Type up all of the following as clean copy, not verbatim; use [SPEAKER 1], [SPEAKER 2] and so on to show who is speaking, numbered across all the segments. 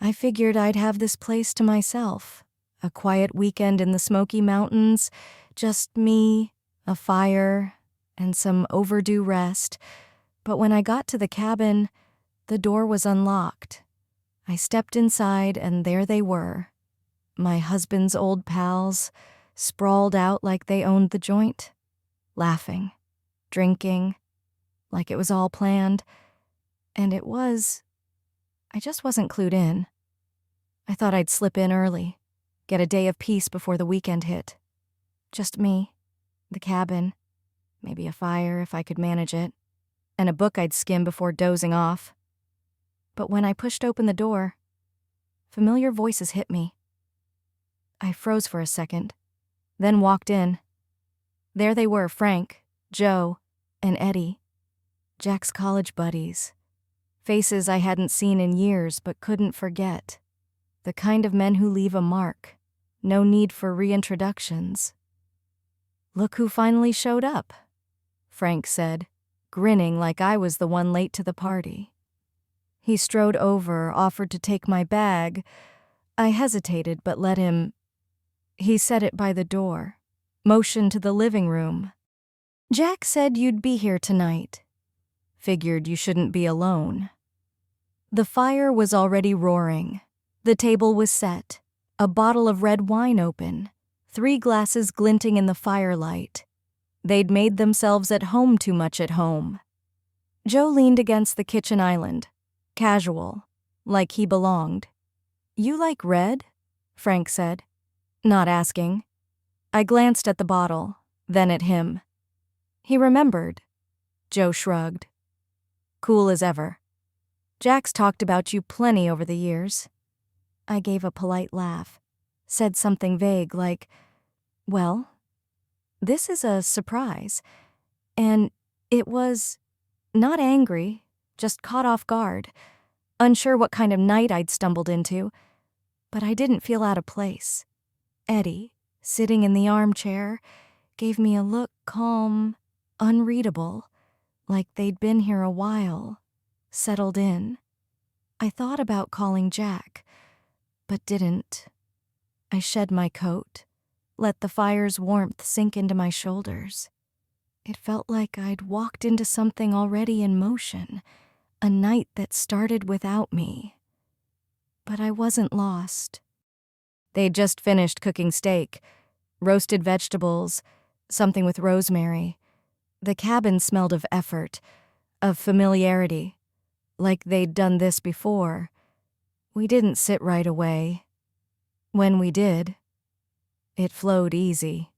[SPEAKER 1] I figured I'd have this place to myself. A quiet weekend in the Smoky Mountains, just me, a fire, and some overdue rest. But when I got to the cabin, the door was unlocked. I stepped inside, and there they were. My husband's old pals, sprawled out like they owned the joint, laughing, drinking, like it was all planned. And it was. I just wasn't clued in. I thought I'd slip in early, get a day of peace before the weekend hit. Just me, the cabin, maybe a fire if I could manage it, and a book I'd skim before dozing off. But when I pushed open the door, familiar voices hit me. I froze for a second, then walked in. There they were, Frank, Joe, and Eddie, Jack's college buddies. Faces I hadn't seen in years but couldn't forget. The kind of men who leave a mark. No need for reintroductions. "Look who finally showed up," Frank said, grinning like I was the one late to the party. He strode over, offered to take my bag. I hesitated but let him. He set it by the door, motioned to the living room. "Jack said you'd be here tonight. Figured you shouldn't be alone." The fire was already roaring. The table was set, a bottle of red wine open, 3 glasses glinting in the firelight. They'd made themselves at home too much at home. Joe leaned against the kitchen island, casual, like he belonged. "You like red?" Frank said, not asking. I glanced at the bottle, then at him. He remembered. Joe shrugged. "Cool as ever. Jack's talked about you plenty over the years." I gave a polite laugh, said something vague like, "Well, this is a surprise." And it was not angry, just caught off guard, unsure what kind of night I'd stumbled into, but I didn't feel out of place. Eddie, sitting in the armchair, gave me a look calm, unreadable, like they'd been here a while, settled in. I thought about calling Jack, but didn't. I shed my coat, let the fire's warmth sink into my shoulders. It felt like I'd walked into something already in motion, a night that started without me. But I wasn't lost. They'd just finished cooking steak, roasted vegetables, something with rosemary. The cabin smelled of effort, of familiarity, like they'd done this before. We didn't sit right away. When we did, it flowed easy.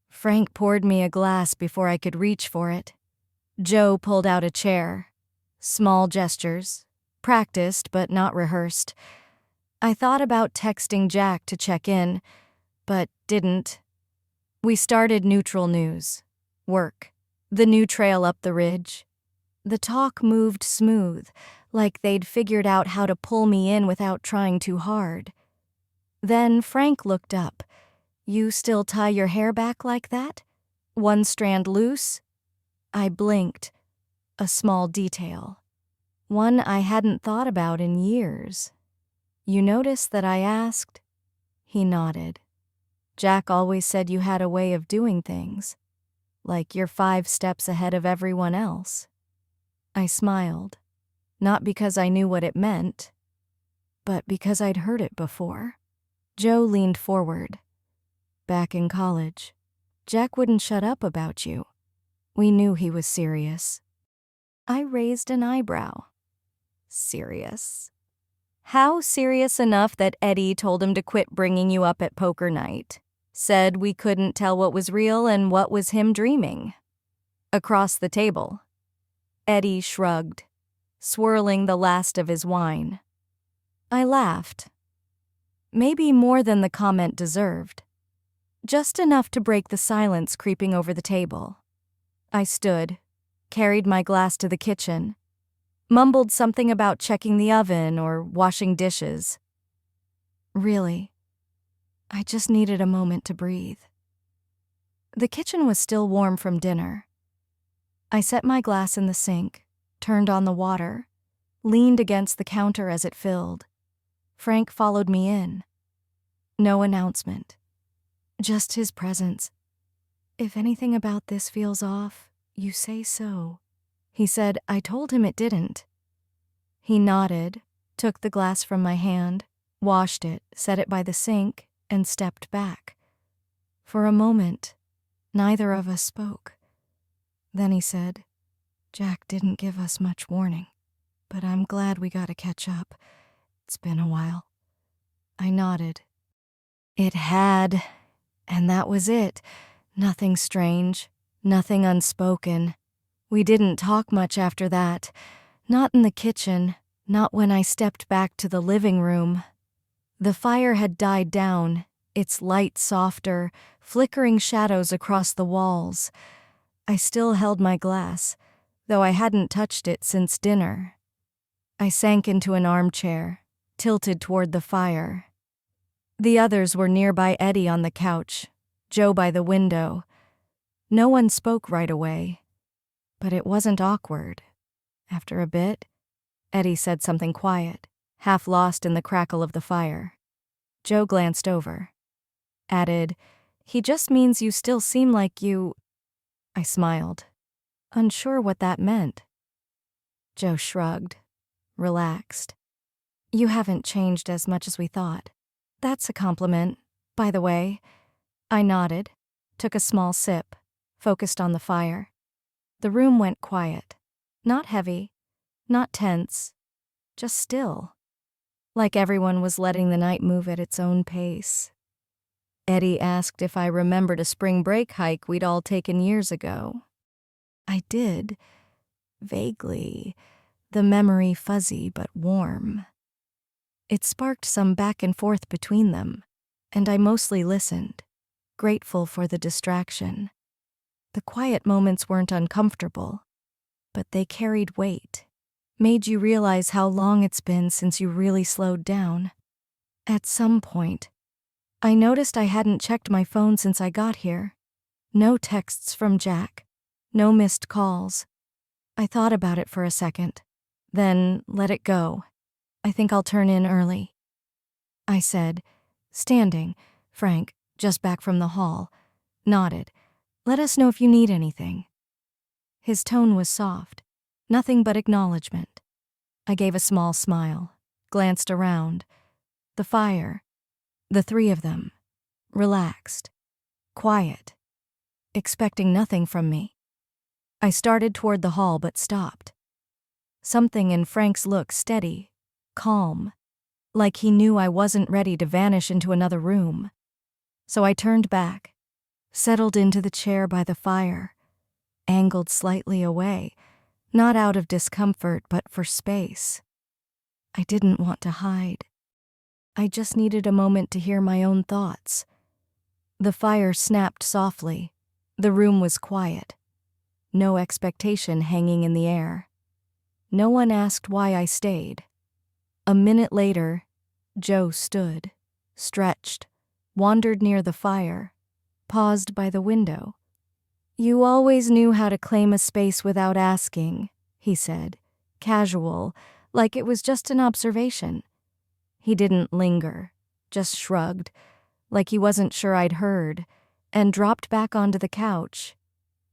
[SPEAKER 1] Frank poured me a glass before I could reach for it. Joe pulled out a chair. Small gestures, practiced but not rehearsed. I thought about texting Jack to check in, but didn't. We started neutral news, work, the new trail up the ridge. The talk moved smooth, like they'd figured out how to pull me in without trying too hard. Then Frank looked up. "You still tie your hair back like that? One strand loose?" I blinked. A small detail. One I hadn't thought about in years. "You notice that I asked?" He nodded. "Jack always said you had a way of doing things, like you're 5 steps ahead of everyone else." I smiled, not because I knew what it meant, but because I'd heard it before. Joe leaned forward. "Back in college, Jack wouldn't shut up about you. We knew he was serious." I raised an eyebrow. "Serious? How serious enough that Eddie told him to quit bringing you up at poker night? Said we couldn't tell what was real and what was him dreaming?" Across the table, Eddie shrugged, swirling the last of his wine. I laughed. Maybe more than the comment deserved. Just enough to break the silence creeping over the table. I stood, carried my glass to the kitchen, mumbled something about checking the oven or washing dishes. Really, I just needed a moment to breathe. The kitchen was still warm from dinner. I set my glass in the sink, turned on the water, leaned against the counter as it filled. Frank followed me in. No announcement. Just his presence. "If anything about this feels off, you say so," he said. I told him it didn't. He nodded, took the glass from my hand, washed it, set it by the sink, and stepped back. For a moment, neither of us spoke. Then he said, "Jack didn't give us much warning, but I'm glad we got to catch up. It's been a while." I nodded. It had, and that was it. Nothing strange, nothing unspoken. We didn't talk much after that. Not in the kitchen, not when I stepped back to the living room. The fire had died down, its light softer, flickering shadows across the walls. I still held my glass, though I hadn't touched it since dinner. I sank into an armchair, tilted toward the fire. The others were nearby Eddie on the couch, Joe by the window. No one spoke right away, but it wasn't awkward. After a bit, Eddie said something quiet, half lost in the crackle of the fire. Joe glanced over, added, "He just means you still seem like you—" I smiled, unsure what that meant. Joe shrugged, relaxed. "You haven't changed as much as we thought." "That's a compliment, by the way." I nodded, took a small sip, focused on the fire. The room went quiet. Not heavy, not tense, just still. Like everyone was letting the night move at its own pace. Eddie asked if I remembered a spring break hike we'd all taken years ago. I did, vaguely, the memory fuzzy but warm. It sparked some back and forth between them, and I mostly listened, grateful for the distraction. The quiet moments weren't uncomfortable, but they carried weight, made you realize how long it's been since you really slowed down. At some point, I noticed I hadn't checked my phone since I got here. No texts from Jack, no missed calls. I thought about it for a second, then let it go. "I think I'll turn in early," I said, standing. Frank, just back from the hall, nodded. "Let us know if you need anything." His tone was soft, nothing but acknowledgement. I gave a small smile, glanced around. The fire, the three of them, relaxed, quiet, expecting nothing from me. I started toward the hall but stopped. Something in Frank's look steady, calm, like he knew I wasn't ready to vanish into another room. So I turned back, settled into the chair by the fire, angled slightly away, not out of discomfort but for space. I didn't want to hide. I just needed a moment to hear my own thoughts. The fire snapped softly. The room was quiet. No expectation hanging in the air. No one asked why I stayed. A minute later, Joe stood, stretched, wandered near the fire, paused by the window. "You always knew how to claim a space without asking," he said, casual, like it was just an observation. He didn't linger, just shrugged, like he wasn't sure I'd heard, and dropped back onto the couch.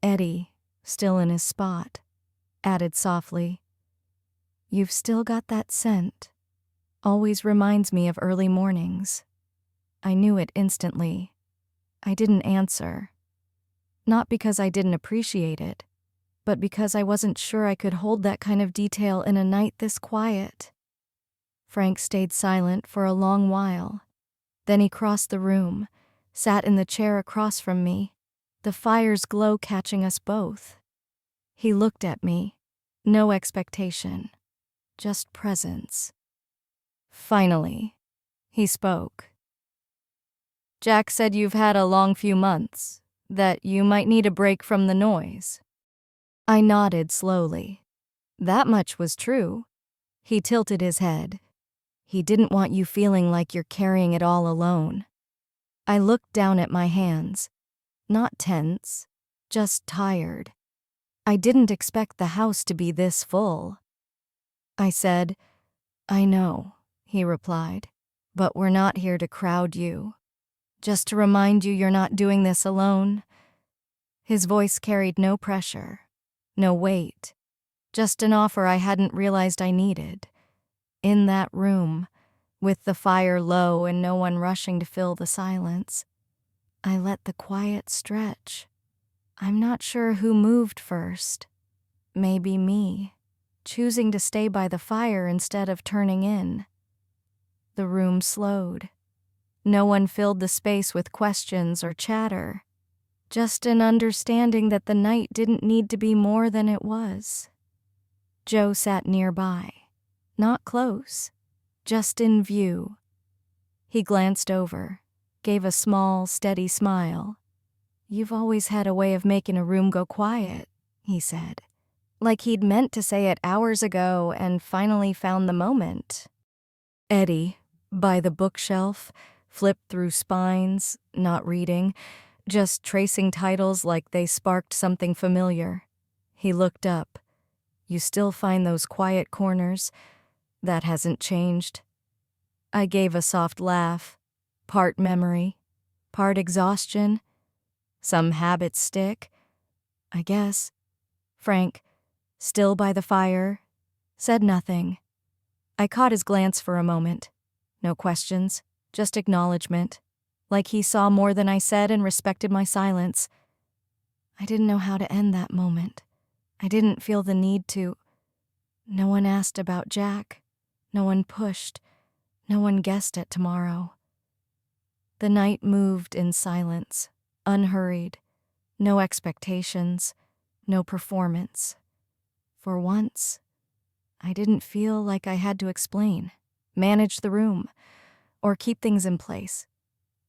[SPEAKER 1] Eddie, still in his spot, added softly, "You've still got that scent. Always reminds me of early mornings." I knew it instantly. I didn't answer. Not because I didn't appreciate it, but because I wasn't sure I could hold that kind of detail in a night this quiet. Frank stayed silent for a long while. Then he crossed the room, sat in the chair across from me, the fire's glow catching us both. He looked at me, no expectation, just presence. Finally, he spoke. "Jack said you've had a long few months, that you might need a break from the noise." I nodded slowly. That much was true. He tilted his head. "He didn't want you feeling like you're carrying it all alone." I looked down at my hands. Not tense, just tired. I didn't expect the house to be this full. I said, "I know," he replied. but we're not here to crowd you. Just to remind you you're not doing this alone." His voice carried no pressure, no weight, just an offer I hadn't realized I needed. In that room, with the fire low and no one rushing to fill the silence, I let the quiet stretch. I'm not sure who moved first. Maybe me, choosing to stay by the fire instead of turning in. The room slowed. No one filled the space with questions or chatter, just an understanding that the night didn't need to be more than it was. Joe sat nearby, not close, just in view. He glanced over, gave a small, steady smile. "You've always had a way of making a room go quiet," he said, like he'd meant to say it hours ago and finally found the moment. Eddie, by the bookshelf, flipped through spines, not reading, just tracing titles like they sparked something familiar. He looked up. "You still find those quiet corners? That hasn't changed." I gave a soft laugh, part memory, part exhaustion. Some habits stick, I guess. Frank, still by the fire, said nothing. I caught his glance for a moment. No questions, just acknowledgement, like he saw more than I said and respected my silence. I didn't know how to end that moment. I didn't feel the need to. No one asked about Jack. No one pushed. No one guessed at tomorrow. The night moved in silence, unhurried. No expectations, no performance. For once, I didn't feel like I had to explain, manage the room, or keep things in place.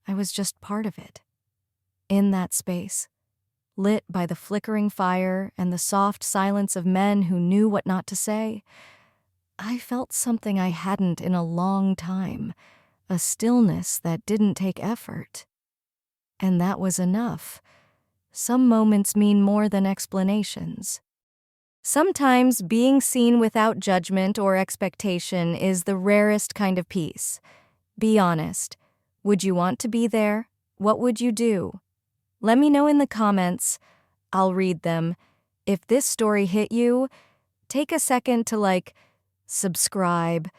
[SPEAKER 1] I was just part of it. In that space, lit by the flickering fire and the soft silence of men who knew what not to say, I felt something I hadn't in a long time, a stillness that didn't take effort. And that was enough. Some moments mean more than explanations. Sometimes being seen without judgment or expectation is the rarest kind of peace. Be honest. Would you want to be there? What would you do? Let me know in the comments. I'll read them. If this story hit you, take a second to subscribe,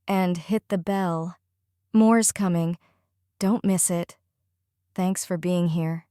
[SPEAKER 1] and hit the bell. More's coming. Don't miss it. Thanks for being here.